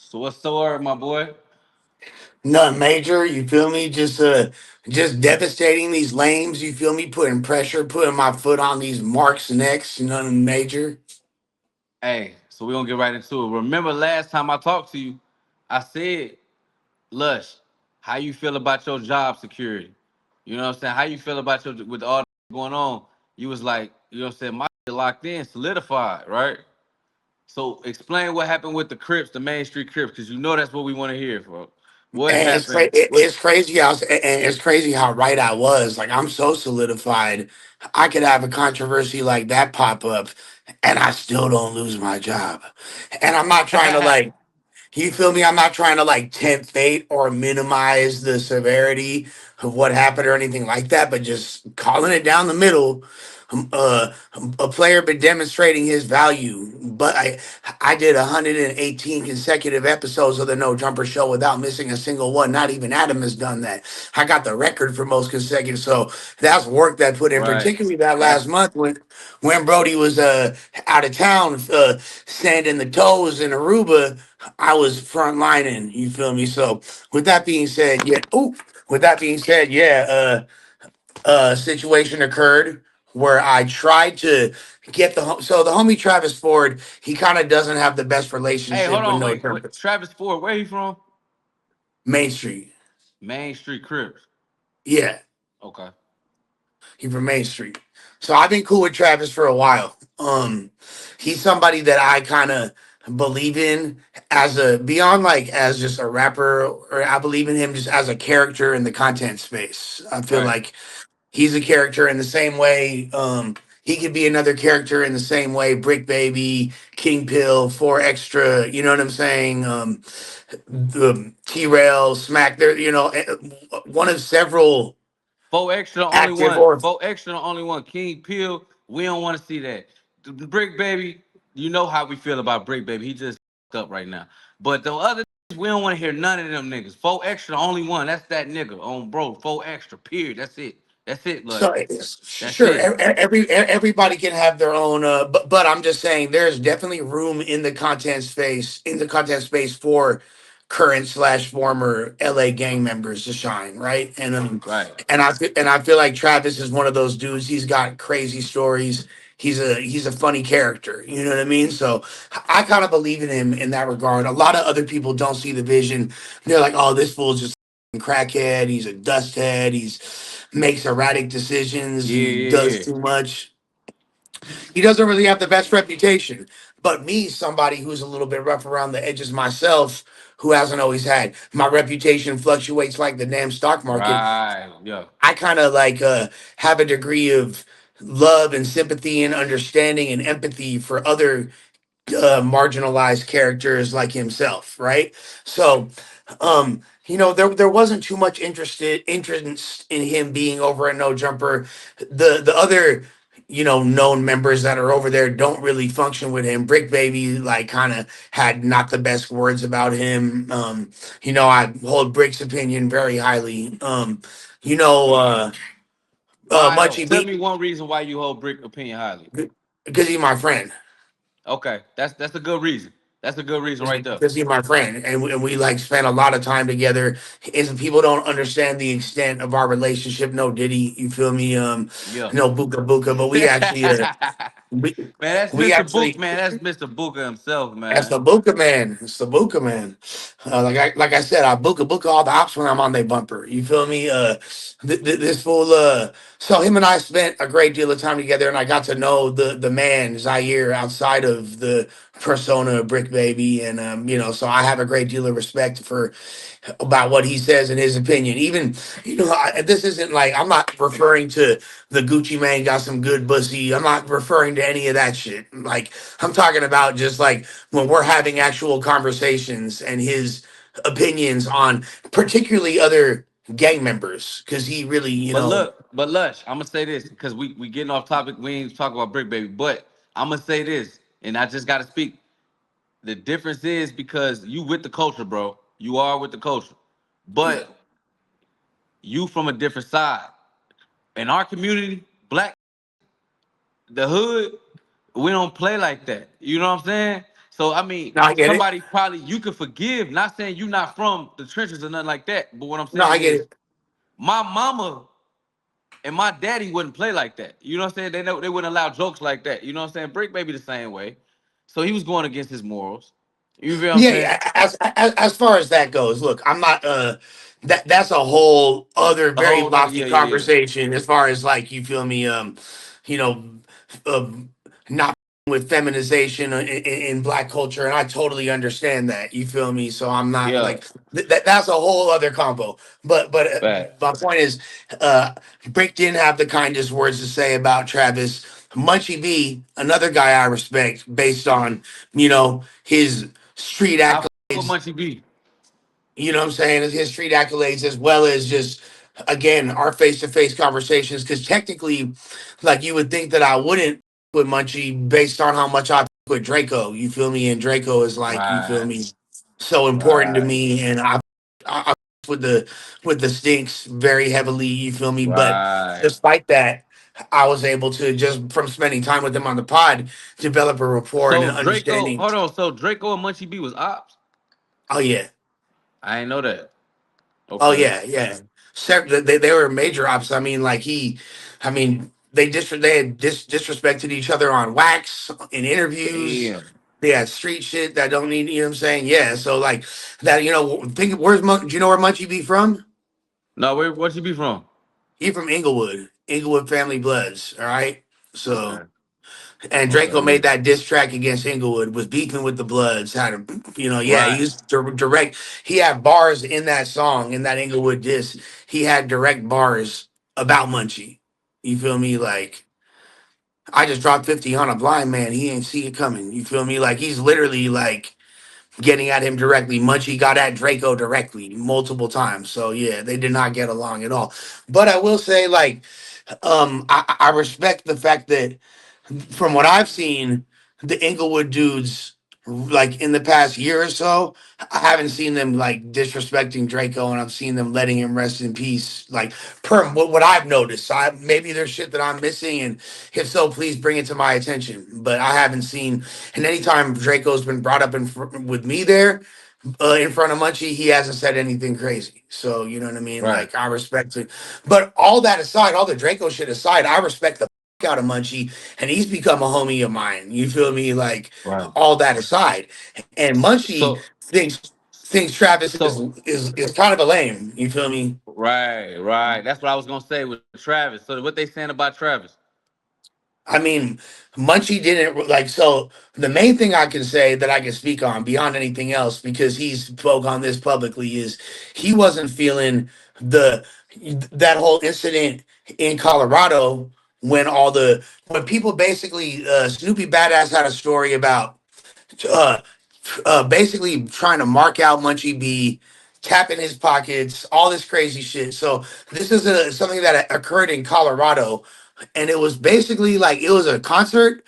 So what's the word, my boy? Nothing major, you feel me? Just devastating these lames, you feel me? Putting pressure, putting my foot on these marks' necks, nothing major. Hey, so we're gonna get right into it. Remember last time I talked to you, I said, Lush, how you feel about your job security? You know what I'm saying? How you feel about your with all going on? You was like, you know what I'm saying, my shit locked in, solidified, right? So explain what happened with the Crips, the Main Street Crips, because you know that's what we want to hear, bro. What And happened? What it's crazy how and it's crazy how right I was. Like I'm so solidified. I could have a controversy like that pop up and I still don't lose my job. And I'm not trying to like you feel me? I'm not trying to like tempt fate or minimize the severity of what happened or anything like that, but just calling it down the middle. A player been demonstrating his value, but I did 118 consecutive episodes of the No Jumper Show without missing a single one. Not even Adam has done that. I got the record for most consecutive, so that's work that put in. right. Particularly that last That's month when Brody was out of town, sanding the toes in Aruba. I was front lining. You feel me? So with that being said, yeah. Oh, with that being said, yeah. Situation occurred where I tried to get so the homie Travis Ford. He kind of doesn't have the best hey, hold relationship with on, No wait, wait. Jumper. Travis Ford, where he from? Main Street. Main Street Crips. Yeah, Okay. he from Main Street. So I've been cool with Travis for a while. He's somebody that I kind of believe in as a beyond like as just a rapper, or I believe in him just as a character in the content space. I feel Right. like he's a character in the same way. He could be another character in the same way. Brick Baby, King Pill, Four Extra. You know what I'm saying? T Rail, Smack. There, one of several Four extra, the only active one. or Four extra, the only one. King Peel, we don't want to see that. The Brick Baby, you know how we feel about Brick Baby. He just up right now. But the other, we don't want to hear none of them niggas. Four extra, the only one. That's that nigga on bro. Four extra, period. That's it. That's it, Lush. so That's sure. it. Everybody can have their own. But I'm just saying, there's definitely room in the content space for current slash former LA gang members to shine, right? Right. And I feel like Travis is one of those dudes. He's got crazy stories. He's a funny character. You know what I mean? So I kind of believe in him in that regard. A lot of other people don't see the vision. They're like, oh, this fool's just a crackhead. He's a dust head. He's makes erratic decisions. Yeah, He yeah, does yeah. too much. He doesn't really have the best reputation. But me, somebody who's a little bit rough around the edges myself, who hasn't always had my reputation fluctuates like the damn stock market. Right. Yeah. I kind of like have a degree of love and sympathy and understanding and empathy for other marginalized characters like himself, right? So, there wasn't too much interest in him being over at No Jumper. The other known members that are over there don't really function with him. Brick Baby like kind of had not the best words about him. I hold Brick's opinion very highly. You know, uh, Why though? Munchie Tell B me one reason why you hold Brick opinion highly. because he's my friend. Okay, that's a good reason. That's a good reason right there. Because he's my friend, and we like spent a lot of time together. And people don't understand the extent of our relationship. No Diddy, you feel me? Yeah. No Buka Buka, but we, Man, that's we Mr. Book. actually Man, that's Mr. Booker himself, that's man. the Buka man. It's the Buka man. Like I said, I Buka all the ops when I'm on their bumper. You feel me? This fool. So him and I spent a great deal of time together, and I got to know the man Zaire outside of the persona of Brick Baby, and so I have a great deal of respect for about what he says in his opinion. Even this isn't like I'm not referring to the Gucci man got some good pussy. I'm not referring to any of that shit. Like I'm talking about just like when we're having actual conversations and his opinions on particularly other gang members because he really But look, but Lush, I'm gonna say this because we getting off topic. We ain't talking about Brick Baby, but I'm gonna say this, and I just gotta speak. The difference is because you with the culture, bro. You are with the culture, yeah. but you from a different side. In our community, black, the hood, we don't play like that. You know what I'm saying? So I mean, No, I get it. somebody probably you could forgive. Not saying you not from the trenches or nothing like that. But what I'm No, I saying get is, it. my mama and my daddy wouldn't play like that. You know what I'm saying? They wouldn't allow jokes like that. You know what I'm saying? Brick Baby the same way. So he was going against his morals. You feel what I'm Yeah, saying? yeah, as far as that goes, look, I'm not that's a whole other A very whole nother, lofty yeah, yeah, yeah. conversation as far as like you feel me you know not with feminization in black culture, and I totally understand that. You feel me? So I'm not Yeah. like that's a whole other combo. But Fact. my point is, uh, Brick didn't have the kindest words to say about Travis. Munchie B, another guy I respect based on his street I fuck with accolades. Munchie B. You know what I'm saying? His street accolades, as well as just again our face to face conversations. Because technically, like you would think that I wouldn't with Munchie based on how much I with Draco. You feel me? And Draco is like you feel Right. me, so important to Right. me. And I with the Stinks very heavily. You feel me? But Right. despite that. I was able to just from spending time with them on the pod develop a rapport and So an Draco, understanding. hold on. So Draco and Munchie B was ops? Oh yeah, I ain't know that. oh Okay. yeah, yeah. They were major ops. I mean, like I mean, they had disrespected each other on wax in interviews. Damn. They had street shit that don't need. You know what I'm saying? Yeah. So like that. Think do you know where Munchie be from? No, where she be from? He from Inglewood, Inglewood Family Bloods. All right. So Okay. and Draco Okay. made that diss track against Inglewood, was beefing with the Bloods, had a, yeah, he Right. used direct. He had bars in that song, in that Inglewood diss. He had direct bars about Munchie. You feel me? Like, I just dropped 50 on a blind man. He ain't see it coming. You feel me? Like, he's literally like getting at him directly. Munchie got at Draco directly multiple times. So, yeah, they did not get along at all. But I will say, like, I respect the fact that from what I've seen, the Inglewood dudes, like in the past year or so, I haven't seen them like disrespecting Draco, and I've seen them letting him rest in peace. Like per what I've noticed, maybe there's shit that I'm missing, and if so, please bring it to my attention. But I haven't seen, and anytime Draco's been brought up with me there, in front of Munchie, he hasn't said anything crazy. So you know what I mean. Right. Like I respect it. But all that aside, all the Draco shit aside, I respect the out of Munchie, and he's become a homie of mine. You feel me? Like Right. all that aside, and Munchie So thinks Travis so is kind of a lame. You feel me? right, right. That's what I was gonna say with Travis. So what they saying about Travis? I mean, Munchie didn't like. So the main thing I can say that I can speak on beyond anything else, because he's spoke on this publicly, is he wasn't feeling the that whole incident in Colorado when people basically Snoopy Badass had a story about uh, basically trying to mark out Munchie B, tapping his pockets, all this crazy shit. So this is something that occurred in Colorado, and it was basically like it was a concert.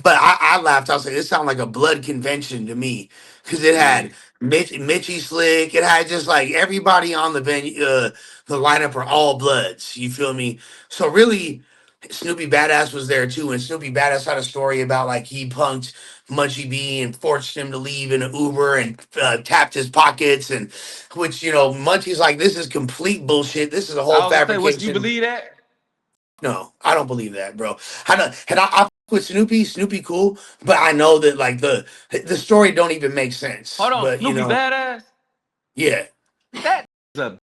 But I laughed. I was like, it sounded like a blood convention to me, because it Yeah. had Mitchie Slick. It had just like everybody on the venue. The lineup were all Bloods. You feel me? So really, Snoopy Badass was there too, and Snoopy Badass had a story about like he punked Munchie B and forced him to leave in an Uber and tapped his pockets, and which Munchie's like, this is complete bullshit. This is a whole I was gonna say, what you fabrication. believe that? No, I don't believe that, bro. I don't, and I fuck with Snoopy cool, but I know that like the story don't even make sense. Hold on, But Snoopy Badass. yeah. That a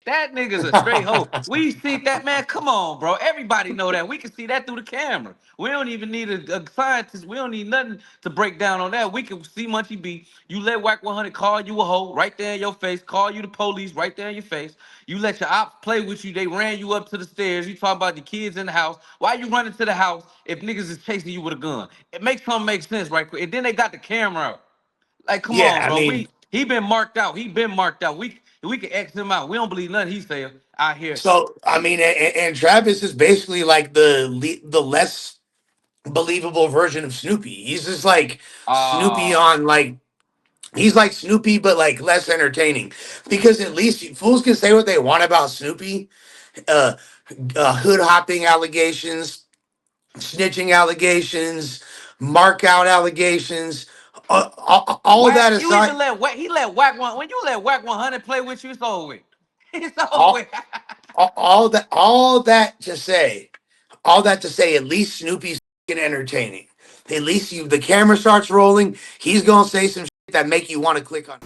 that nigga's a straight hoe. We see that, man. Come on, bro. Everybody know that. We can see that through the camera. We don't even need a scientist. We don't need nothing to break down on that. We can see Munchie B. You let Whack 100 call you a hoe right there in your face. Call you the police right there in your face. You let your ops play with you. They ran you up to the stairs. You talking about the kids in the house. Why you running to the house if niggas is chasing you with a gun? It makes something make sense right quick. And then they got the camera out. Like, come Yeah, on, I bro. mean, He been marked out. He been marked out. We can X him out. We don't believe nothing he say out here. so I mean, and Travis is basically like the less believable version of Snoopy. He's just like Snoopy Uh on like he's like Snoopy, but like less entertaining. Because at least fools can say what they want about Snoopy. Uh, hood hopping allegations, snitching allegations, mark out allegations, All Whack, that you aside, even let Whack. He let Whack one. When you let Whack 100 play with you, it's over with. It's over all, with. all that to say, all that to say, at least Snoopy's fucking entertaining. At least the camera starts rolling. He's gonna say some shit that make you want to click on.